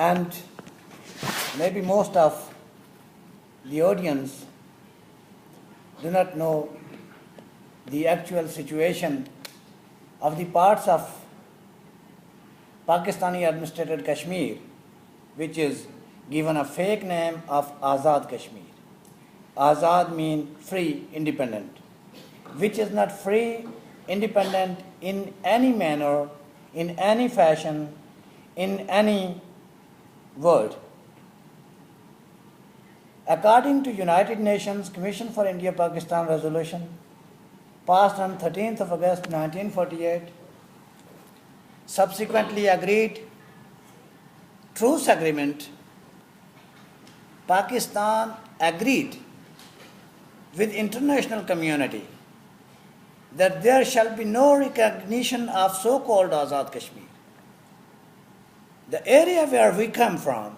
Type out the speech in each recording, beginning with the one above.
And maybe most of the audience do not know the actual situation of the parts of Pakistani administered Kashmir, which is given a fake name of Azad Kashmir. Azad means free, independent, which is not free, independent in any manner, in any fashion, in any word. According to United Nations Commission for India-Pakistan resolution passed on 13th of August 1948, subsequently agreed truce agreement, Pakistan agreed with international community that there shall be no recognition of so-called Azad Kashmir. The area where we come from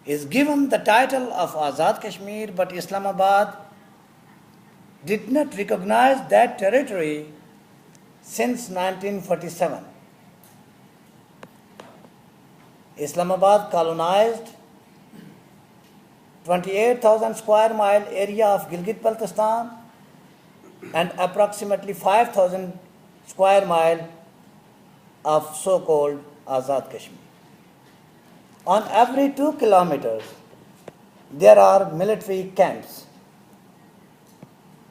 is given the title of Azad Kashmir, but Islamabad did not recognize that territory since 1947. Islamabad colonized 28,000 square mile area of Gilgit-Baltistan and approximately 5,000 square mile of so-called Azad Kashmir. On every 2 kilometers, there are military camps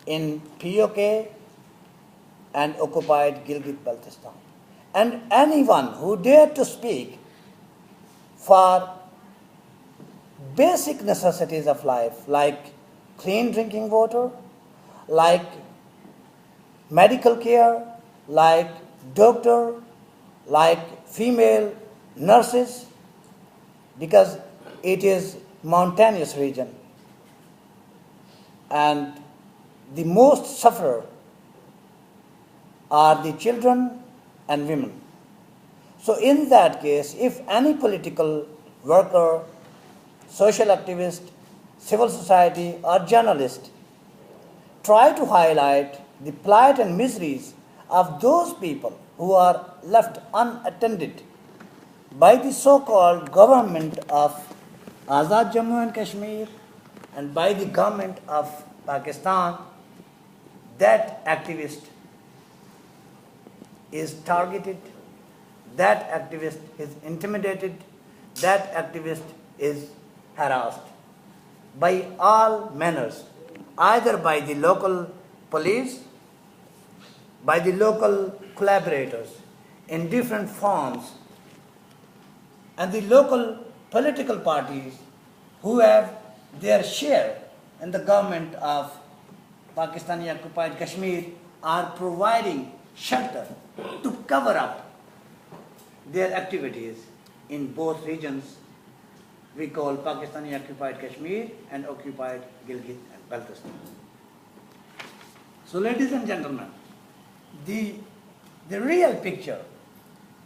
in POK and occupied Gilgit-Baltistan. And anyone who dared to speak for basic necessities of life, like clean drinking water, like medical care, like doctor, like female nurses, because it is mountainous region and the most sufferer are the children and women. So in that case, if any political worker, social activist, civil society or journalist try to highlight the plight and miseries of those people who are left unattended by the so-called government of Azad Jammu and Kashmir and by the government of Pakistan, that activist is targeted, that activist is intimidated, that activist is harassed by all manners, either by the local police, by the local collaborators in different forms, and the local political parties who have their share in the government of Pakistani occupied Kashmir are providing shelter to cover up their activities in both regions we call Pakistani occupied Kashmir and occupied Gilgit and Baltistan. So ladies and gentlemen, the real picture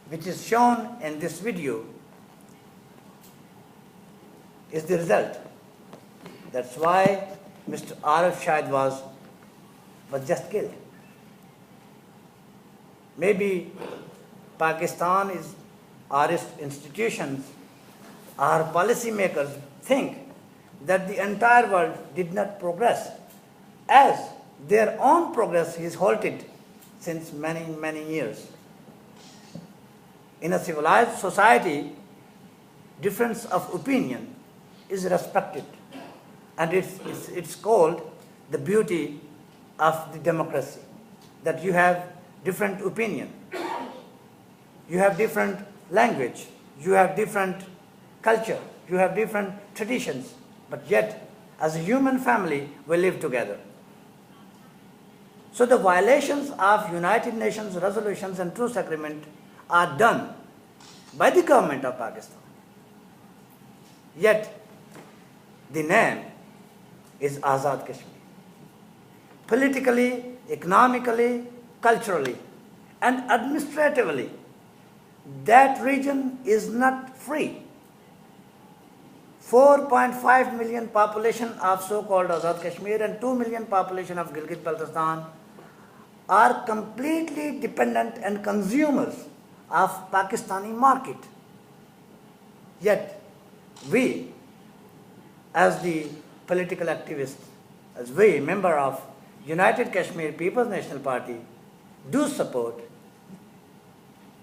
which is shown in this video is the result. That's why Mr. Arif Shahid was just killed. Maybe Pakistan is, or its institutions, our policymakers think that the entire world did not progress, as their own progress is halted since many, many years. In a civilized society, difference of opinion is respected, and it's called the beauty of the democracy, that you have different opinion, you have different language, you have different culture, you have different traditions, but yet as a human family we live together. So the violations of United Nations resolutions and truce agreement are done by the government of Pakistan. Yet the name is Azad Kashmir. Politically, economically, culturally, and administratively, that region is not free. 4.5 million population of so-called Azad Kashmir and 2 million population of Gilgit-Baltistan are completely dependent and consumers of Pakistani market. Yet, we, as the political activists, as we, member of United Kashmir People's National Party, do support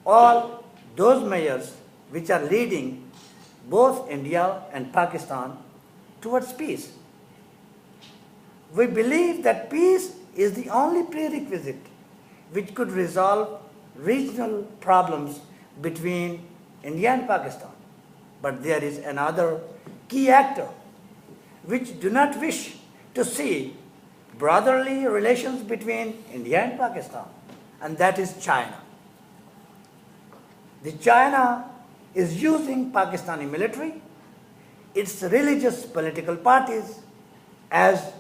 all those measures which are leading both India and Pakistan towards peace. We believe that peace is the only prerequisite which could resolve regional problems between India and Pakistan. But there is another key actor which do not wish to see brotherly relations between India and Pakistan, and that is China. The China is using Pakistani military, its religious political parties, as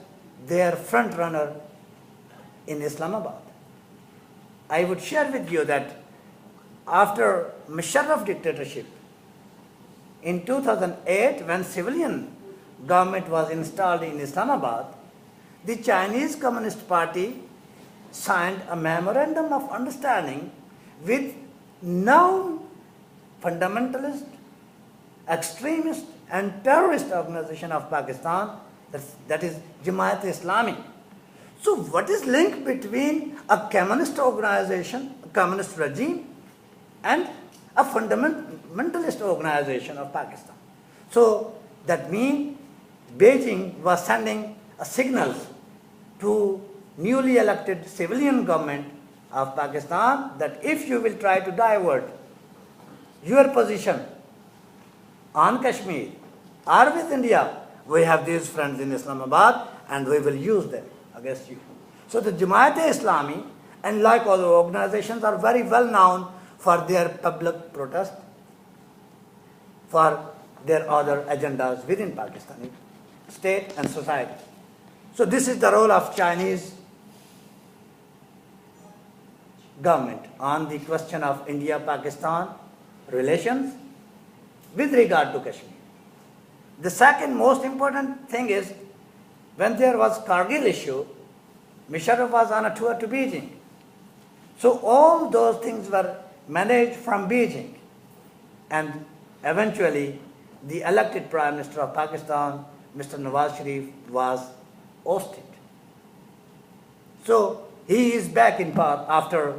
their front runner in Islamabad. I would share with you that after Musharraf dictatorship, in 2008, when civilian government was installed in Islamabad, the Chinese Communist Party signed a memorandum of understanding with known fundamentalist, extremist and terrorist organization of Pakistan, that is Jamaat-e-Islami. So what is link between a communist organization, a communist regime, and a fundamentalist organization of Pakistan? So that means Beijing was sending signals to newly elected civilian government of Pakistan that if you will try to divert your position on Kashmir or with India, we have these friends in Islamabad and we will use them against you. So the Jamaat-e-Islami and like other organizations are very well known for their public protest, for their other agendas within Pakistani state and society. So this is the role of Chinese government on the question of India-Pakistan relations with regard to Kashmir. The second most important thing is when there was Kargil issue, Musharraf was on a tour to Beijing. So all those things were managed from Beijing, and eventually the elected Prime Minister of Pakistan, Mr. Nawaz Sharif, was ousted. So he is back in power after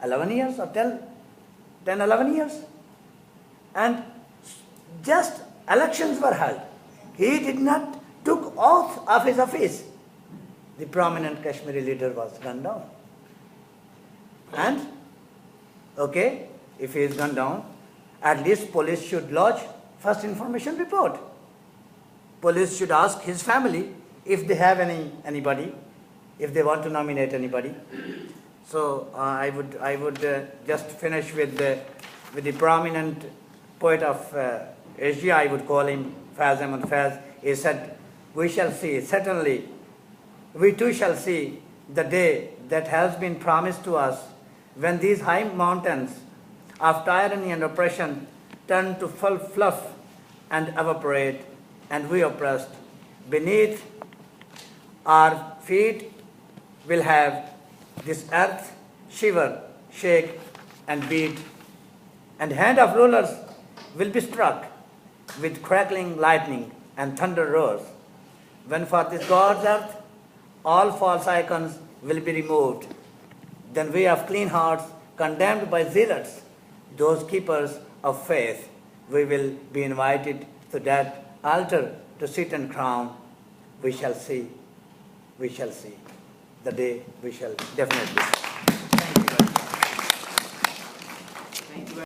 11 years or 10, 11 years. And just elections were held. He did not took oath of his office. The prominent Kashmiri leader was gunned down. And, okay, if he is gunned down, at least police should lodge first information report. Police should ask his family if they have anybody, if they want to nominate anybody. So I would just finish with the prominent poet of Asia, I would call him Faiz Ahmad Faiz. He said, "We shall see, certainly, we too shall see the day that has been promised to us when these high mountains of tyranny and oppression turn to full fluff and evaporate, and we oppressed beneath our feet will have this earth shiver, shake and beat, and hand of rulers will be struck with crackling lightning and thunder roars. When for this God's earth all false icons will be removed, then we of clean hearts, condemned by zealots, those keepers of faith, we will be invited to that altar to sit and crown. We shall see, the day we shall definitely see." Thank you very much.